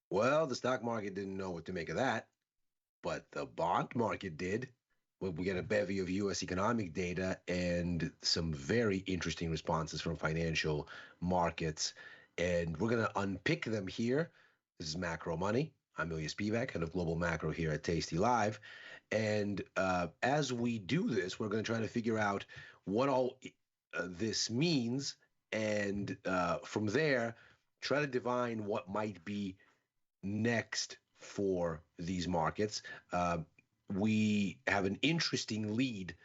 Well, the stock market didn't know what to make of that, but the bond market did. Well, we get a bevy of U.S. economic data and some very interesting responses from financial markets. And we're going to unpick them here. This is Macro Money. I'm Ilya Spivak, head of global macro here at tastylive. And as we do this, we're going to try to figure out what all this means. And from there, try to divine what might be next for these markets. We have an interesting lead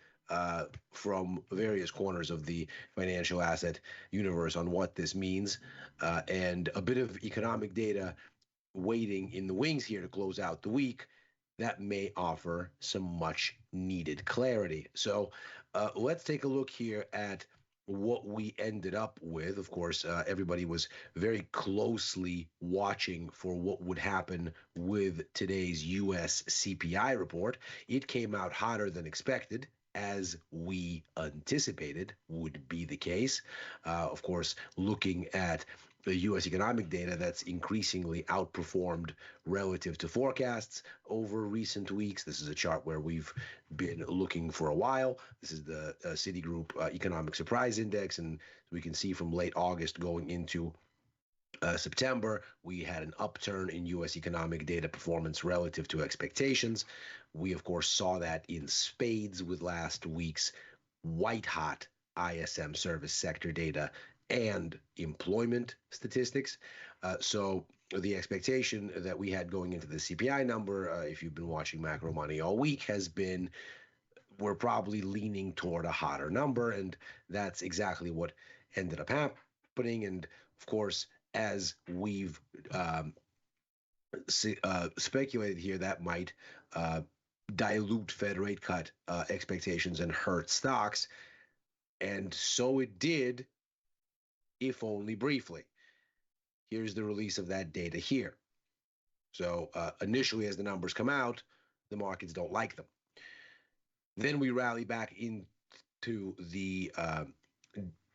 from various corners of the financial asset universe on what this means, and a bit of economic data waiting in the wings here to close out the week that may offer some much needed clarity. So let's take a look here at what we ended up with. Of course, everybody was very closely watching for what would happen with today's US CPI report. It came out hotter than expected, as we anticipated would be the case. Of course, looking at the U.S. economic data that's increasingly outperformed relative to forecasts over recent weeks. This is a chart where we've been looking for a while. This is the Citigroup Economic Surprise Index, and we can see from late August going into September, we had an upturn in U.S. economic data performance relative to expectations. We, of course, saw that in spades with last week's white hot ISM service sector data and employment statistics. So the expectation that we had going into the CPI number, if you've been watching Macro Money all week, has been we're probably leaning toward a hotter number, and that's exactly what ended up happening. And of course, as we've speculated here, that might dilute Fed rate cut expectations and hurt stocks. And so it did, if only briefly. Here's the release of that data here. So initially, as the numbers come out, the markets don't like them. Then we rally back into the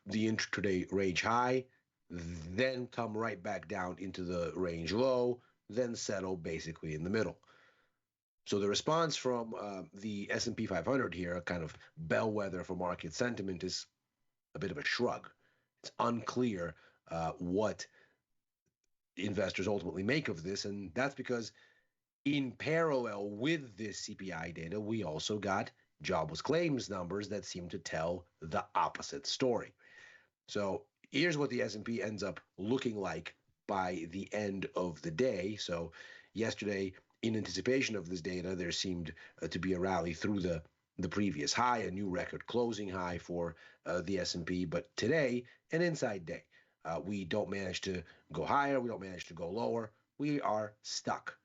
intraday range high, then come right back down into the range low, then settle basically in the middle. So the response from the S&P 500 here, a kind of bellwether for market sentiment, is a bit of a shrug. It's unclear what investors ultimately make of this, and that's because in parallel with this CPI data, we also got jobless claims numbers that seem to tell the opposite story. So here's what the S&P ends up looking like by the end of the day. So yesterday, in anticipation of this data, there seemed to be a rally through the previous high, a new record closing high for the S&P. But today, an inside day. We don't manage to go higher. We don't manage to go lower. We are stuck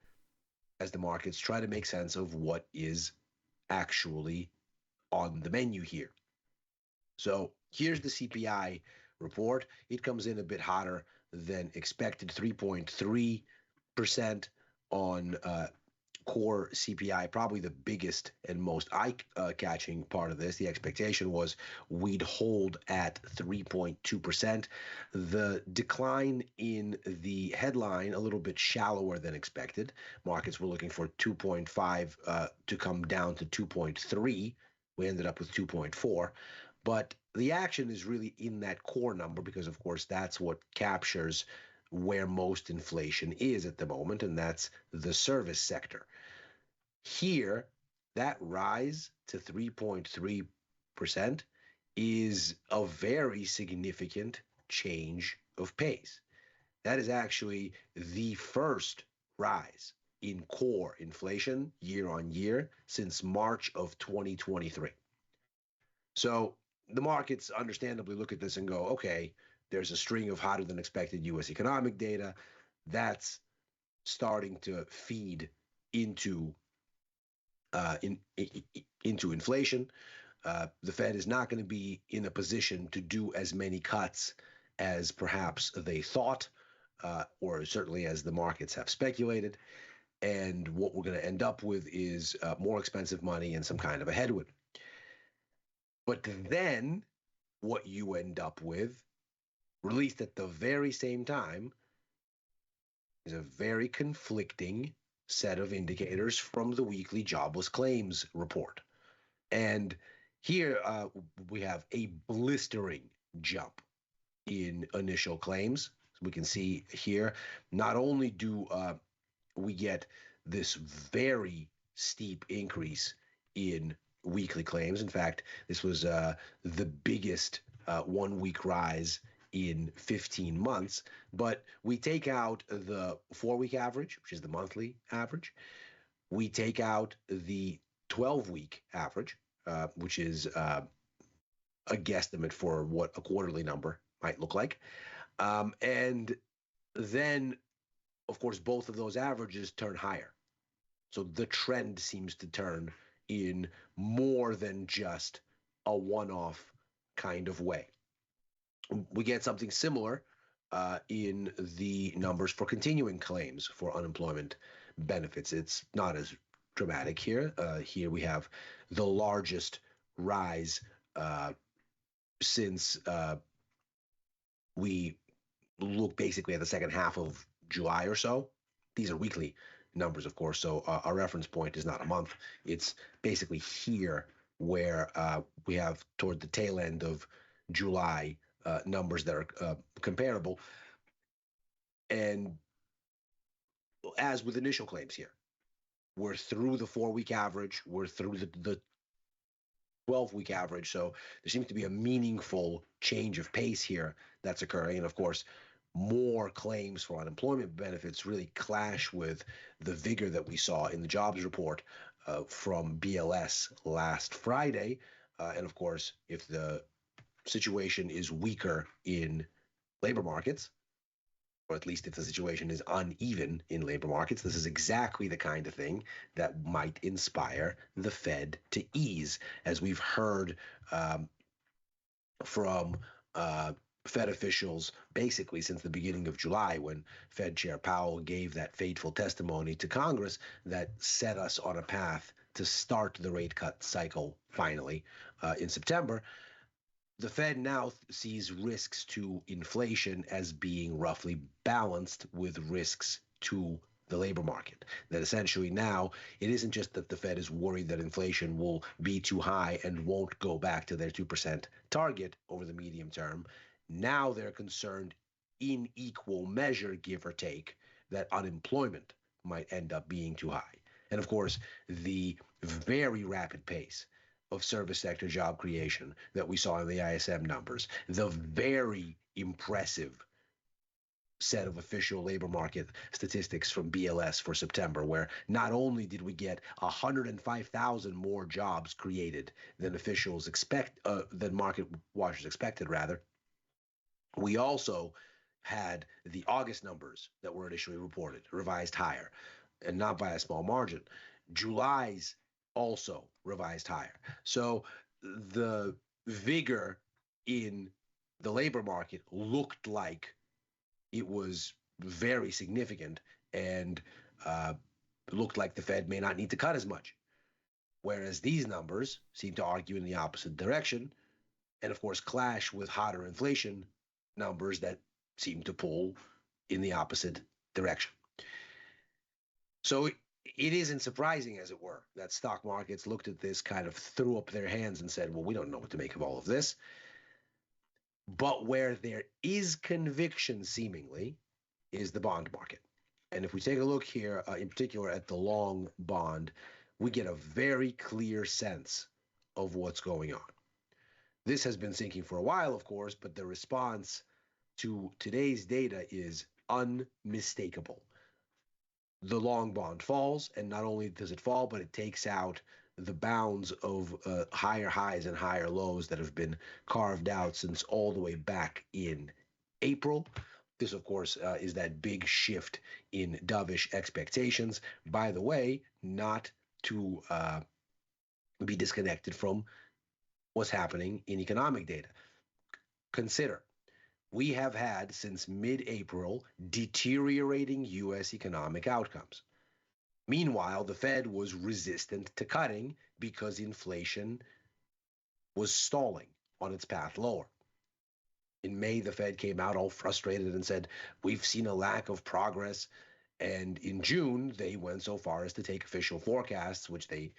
as the markets try to make sense of what is actually on the menu here. So here's the CPI report. It comes in a bit hotter than expected, 3.3% on core CPI, probably the biggest and most eye-catching part of this. The expectation was we'd hold at 3.2%. The decline in the headline, a little bit shallower than expected. Markets were looking for 2.5 to come down to 2.3. We ended up with 2.4. But the action is really in that core number because, of course, that's what captures where most inflation is at the moment, and that's the service sector. Here, that rise to 3.3% is a very significant change of pace. That is actually the first rise in core inflation year on year since March of 2023. So the markets understandably look at this and go, okay, there's a string of hotter than expected US economic data that's starting to feed into into inflation. The Fed is not going to be in a position to do as many cuts as perhaps they thought, or certainly as the markets have speculated. And what we're going to end up with is more expensive money and some kind of a headwind. But then what you end up with, released at the very same time, is a very conflicting set of indicators from the weekly jobless claims report. And here we have a blistering jump in initial claims. We can see here, not only do we get this very steep increase in weekly claims. In fact, this was the biggest 1 week rise in 15 months. But we take out the 4 week average, which is the monthly average. We take out the 12-week average, which is a guesstimate for what a quarterly number might look like. And then, of course, both of those averages turn higher. So the trend seems to turn in more than just a one-off kind of way. We get something similar in the numbers for continuing claims for unemployment benefits. It's not as dramatic here. Here we have the largest rise since we look basically at the second half of July or so. These are weekly numbers, of course, so our reference point is not a month. It's basically here where we have toward the tail end of July numbers that are comparable. And as with initial claims here, we're through the 4 week average, we're through the 12-week average. So there seems to be a meaningful change of pace here that's occurring. And of course, more claims for unemployment benefits really clash with the vigor that we saw in the jobs report from BLS last Friday. And of course, if the situation is weaker in labor markets, or at least if the situation is uneven in labor markets, this is exactly the kind of thing that might inspire the Fed to ease, as we've heard from Fed officials basically since the beginning of July, when Fed Chair Powell gave that fateful testimony to Congress that set us on a path to start the rate cut cycle finally in September. The Fed now sees risks to inflation as being roughly balanced with risks to the labor market. That essentially now it isn't just that the Fed is worried that inflation will be too high and won't go back to their 2% target over the medium term. Now they're concerned in equal measure, give or take, that unemployment might end up being too high. And of course, the very rapid pace of service sector job creation that we saw in the ISM numbers, the very impressive set of official labor market statistics from BLS for September, where not only did we get 105,000 more jobs created than officials than market watchers expected, rather, we also had the August numbers that were initially reported revised higher, and not by a small margin. July's also revised higher. So the vigor in the labor market looked like it was very significant, and looked like the Fed may not need to cut as much. Whereas these numbers seem to argue in the opposite direction, and of course clash with hotter inflation numbers that seem to pull in the opposite direction. So it isn't surprising, as it were, that stock markets looked at this, kind of threw up their hands and said, well, we don't know what to make of all of this. But where there is conviction, seemingly, is the bond market. And if we take a look here, in particular at the long bond, we get a very clear sense of what's going on. This has been sinking for a while, of course, but the response to today's data is unmistakable. The long bond falls, and not only does it fall, but it takes out the bounds of higher highs and higher lows that have been carved out since all the way back in April. This, of course, is that big shift in dovish expectations. By the way, not to be disconnected from what's happening in economic data. Consider, we have had since mid-April deteriorating U.S. economic outcomes. Meanwhile, the Fed was resistant to cutting because inflation was stalling on its path lower. In May, the Fed came out all frustrated and said, we've seen a lack of progress And in June, they went so far as to take official forecasts, which they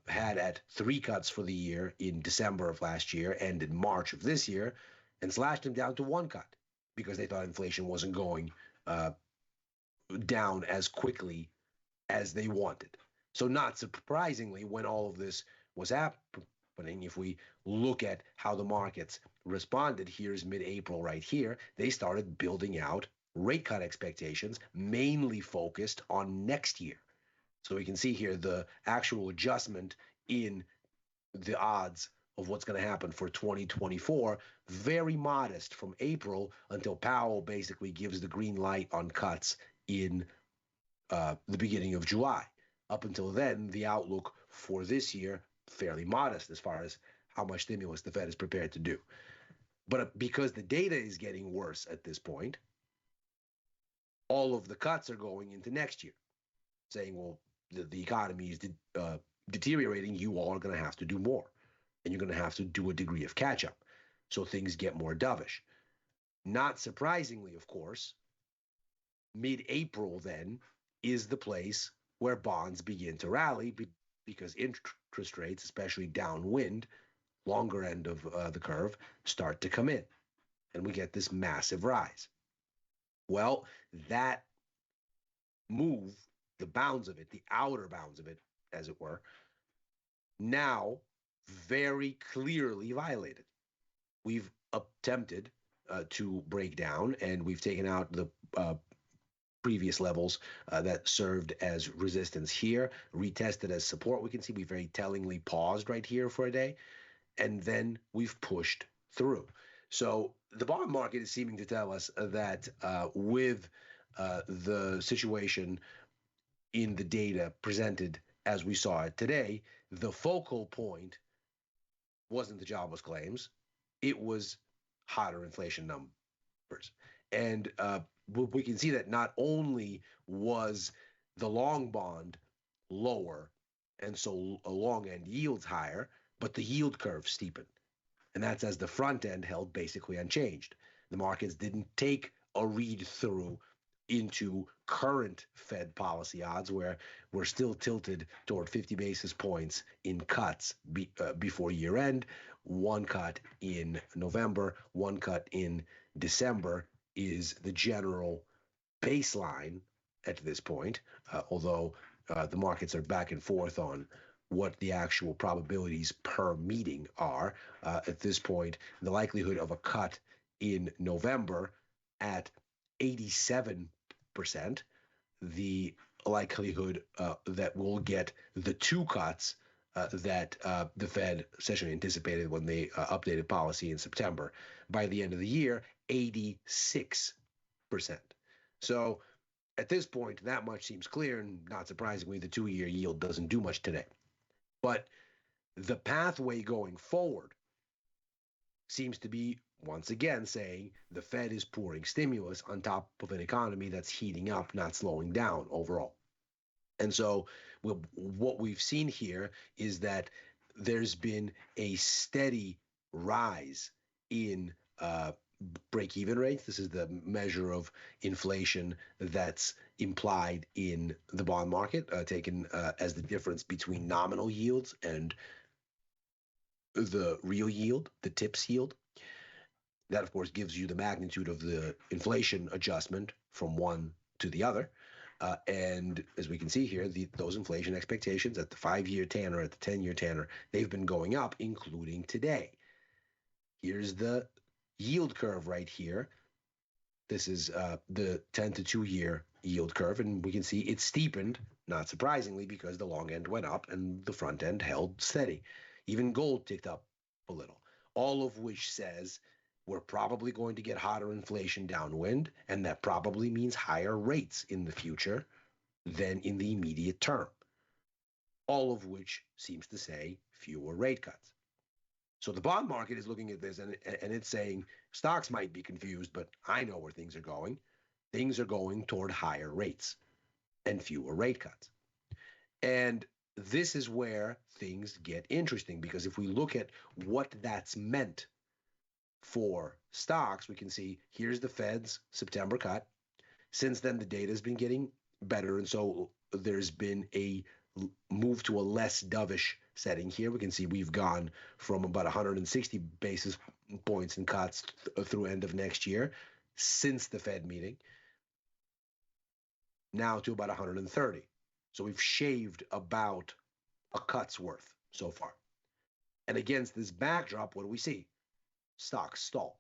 had at 3 cuts for the year in December of last year and in March of this year, and slashed them down to 1 cut because they thought inflation wasn't going uh, down as quickly as they wanted. So, not surprisingly, when all of this was happening, if we look at how the markets responded, here's mid April right here, they started building out rate cut expectations, mainly focused on next year. So we can see here the actual adjustment in the odds of what's going to happen for 2024, very modest from April until Powell basically gives the green light on cuts in the beginning of July. Up until then, the outlook for this year fairly modest as far as how much stimulus the Fed is prepared to do. But because the data is getting worse at this point, all of the cuts are going into next year, saying, well, the economy is deteriorating. You all are going to have to do more, and you're going to have to do a degree of catch up. So things get more dovish. Not surprisingly, of course, mid April then is the place where bonds begin to rally because interest rates, especially downwind, longer end of the curve, start to come in. And we get this massive rise. Well, that move, the bounds of it, the outer bounds of it, as it were, now very clearly violated. We've attempted to break down, and we've taken out the previous levels that served as resistance here, retested as support. We can see we very tellingly paused right here for a day, and then we've pushed through. So the bond market is seeming to tell us that with the situation in the data presented as we saw it today, the focal point wasn't the jobless claims, it was hotter inflation numbers. And we can see that not only was the long bond lower, and so a long end yields higher, but the yield curve steepened. And that's as the front end held basically unchanged. The markets didn't take a read through into current Fed policy odds, where we're still tilted toward 50 basis points in cuts before year end, 1 cut in November, 1 cut in December is the general baseline at this point, although the markets are back and forth on what the actual probabilities per meeting are. At this point, the likelihood of a cut in November at 87%, the likelihood that we'll get the 2 cuts that the Fed essentially anticipated when they updated policy in September by the end of the year, 86%. So at this point, that much seems clear, and not surprisingly, the 2-year yield doesn't do much today. But the pathway going forward seems to be, once again, saying the Fed is pouring stimulus on top of an economy that's heating up, not slowing down overall. And so what we've seen here is that there's been a steady rise in break-even rates. This is the measure of inflation that's implied in the bond market, taken as the difference between nominal yields and the real yield, the TIPS yield. That, of course, gives you the magnitude of the inflation adjustment from one to the other. And as we can see here, those inflation expectations at the 5-year tenor, at the 10-year tenor, they've been going up, including today. Here's the yield curve right here. This is the 10 to 2-year yield curve, and we can see it steepened, not surprisingly, because the long end went up and the front end held steady. Even gold ticked up a little, all of which says we're probably going to get hotter inflation downwind, and that probably means higher rates in the future than in the immediate term, all of which seems to say fewer rate cuts. So the bond market is looking at this, and it's saying stocks might be confused, but I know where things are going. Things are going toward higher rates and fewer rate cuts. And this is where things get interesting, because if we look at what that's meant for stocks, we can see here's the Fed's September cut. Since then, the data has been getting better, and so there's been a move to a less dovish setting here. We can see we've gone from about 160 basis points in cuts through end of next year since the Fed meeting, now to about 130. So we've shaved about a cut's worth so far. And against this backdrop, what do we see? Stocks stall.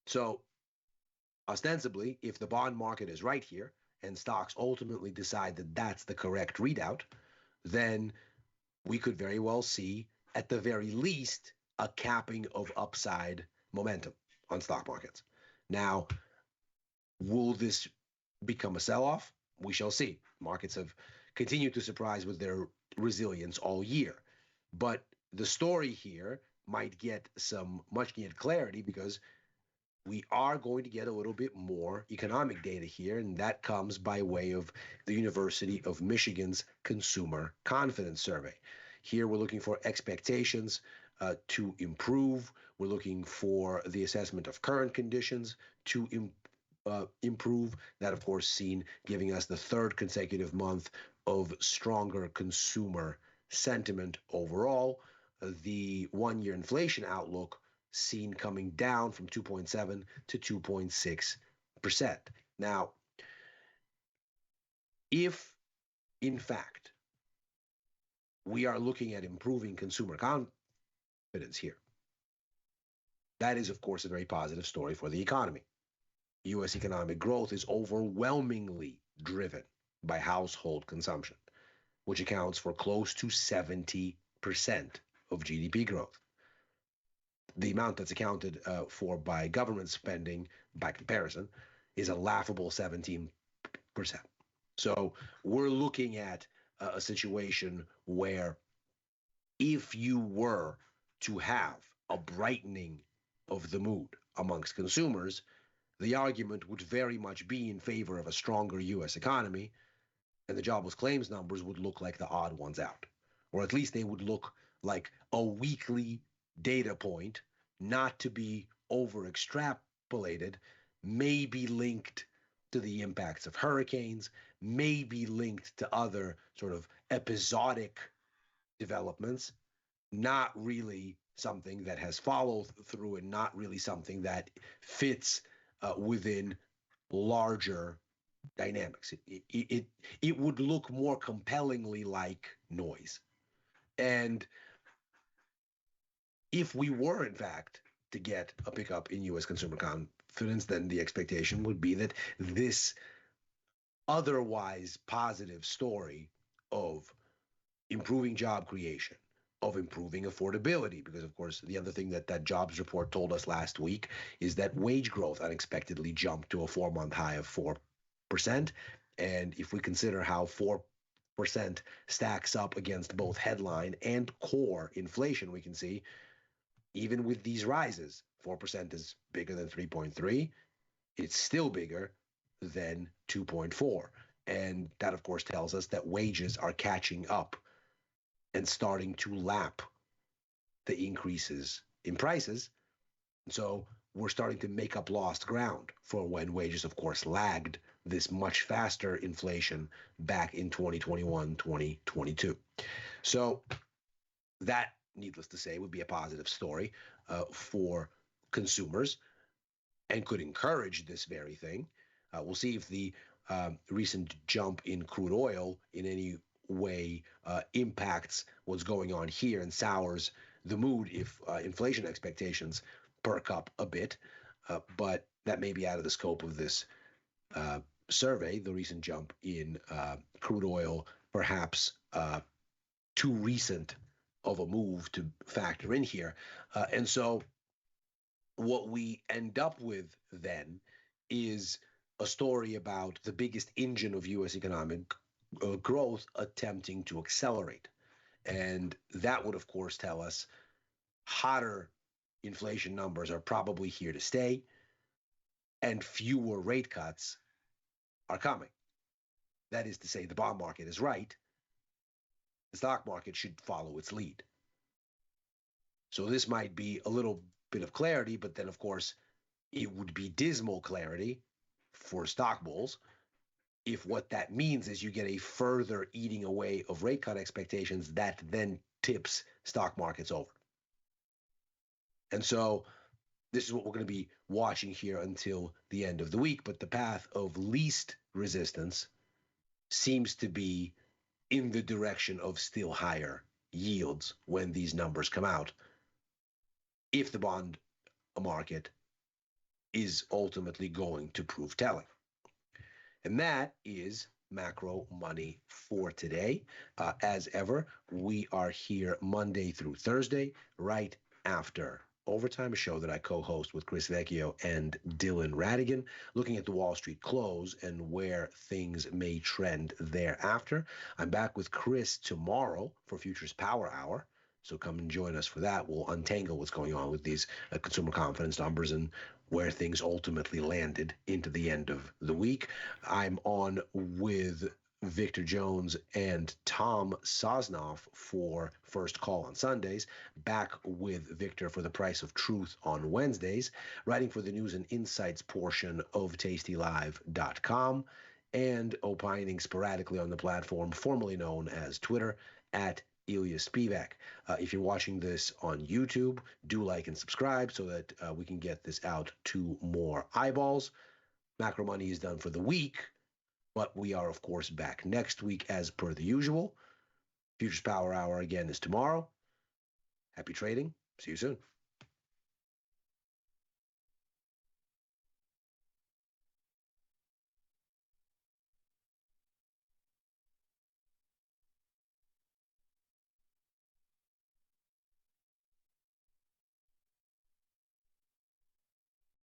So ostensibly, if the bond market is right here and stocks ultimately decide that that's the correct readout, then we could very well see, at the very least, a capping of upside momentum on stock markets. Now, will this become a sell-off? We shall see. Markets have continued to surprise with their resilience all year. But the story here might get some much needed clarity because we are going to get a little bit more economic data here, and that comes by way of the University of Michigan's Consumer Confidence Survey. Here we're looking for expectations to improve. We're looking for the assessment of current conditions to improve. That, of course, seen giving us the third consecutive month of stronger consumer sentiment overall. The one-year inflation outlook seen coming down from 2.7 to 2.6%. Now, if in fact we are looking at improving consumer confidence here, that is, of course, a very positive story for the economy. U.S. economic growth is overwhelmingly driven by household consumption, which accounts for close to 70% of GDP growth. The amount that's accounted for by government spending, by comparison, is a laughable 17%. So we're looking at a situation where if you were to have a brightening of the mood amongst consumers, the argument would very much be in favor of a stronger U.S. economy, and the jobless claims numbers would look like the odd ones out, or at least they would look like a weekly data point, not to be over extrapolated, may be linked to the impacts of hurricanes, may be linked to other sort of episodic developments, not really something that has followed through and not really something that fits within larger dynamics. It would look more compellingly like noise. And if we were, in fact, to get a pickup in U.S. consumer confidence, then the expectation would be that this otherwise positive story of improving job creation, of improving affordability, because, of course, the other thing that jobs report told us last week is that wage growth unexpectedly jumped to a 4-month high of 4%. And if we consider how 4% stacks up against both headline and core inflation, we can see even with these rises, 4% is bigger than 3.3. It's still bigger than 2.4. And that, of course, tells us that wages are catching up and starting to lap the increases in prices. So we're starting to make up lost ground for when wages, of course, lagged this much faster inflation back in 2021, 2022. So that, needless to say, would be a positive story for consumers and could encourage this very thing. We'll see if the recent jump in crude oil in any way impacts what's going on here and sours the mood if inflation expectations perk up a bit. But that may be out of the scope of this survey. The recent jump in crude oil, perhaps too recent of a move to factor in here. And so what we end up with then is a story about the biggest engine of U.S. economic growth attempting to accelerate. And that would, of course, tell us hotter inflation numbers are probably here to stay and fewer rate cuts are coming. That is to say, the bond market is right. The stock market should follow its lead. So this might be a little bit of clarity, but then, of course, it would be dismal clarity for stock bulls if what that means is you get a further eating away of rate cut expectations that then tips stock markets over. And so this is what we're going to be watching here until the end of the week. But the path of least resistance seems to be in the direction of still higher yields when these numbers come out, if the bond market is ultimately going to prove telling. And that is macro money for today. As ever, we are here Monday through Thursday, right after Overtime, a show that I co-host with Chris Vecchio and Dylan Radigan, looking at the Wall Street close and where things may trend thereafter. I'm back with Chris tomorrow for Futures Power Hour. So come and join us for that. We'll untangle what's going on with these consumer confidence numbers and where things ultimately landed into the end of the week. I'm on with Victor Jones and Tom Sosnoff for First Call on Sundays, back with Victor for The Price of Truth on Wednesdays, writing for the news and insights portion of tastylive.com, and opining sporadically on the platform formerly known as Twitter at Ilya Spivak. If you're watching this on YouTube, do like and subscribe so that we can get this out to more eyeballs. Macro Money is done for the week, but we are, of course, back next week as per the usual. Futures Power Hour again is tomorrow. Happy trading. See you soon.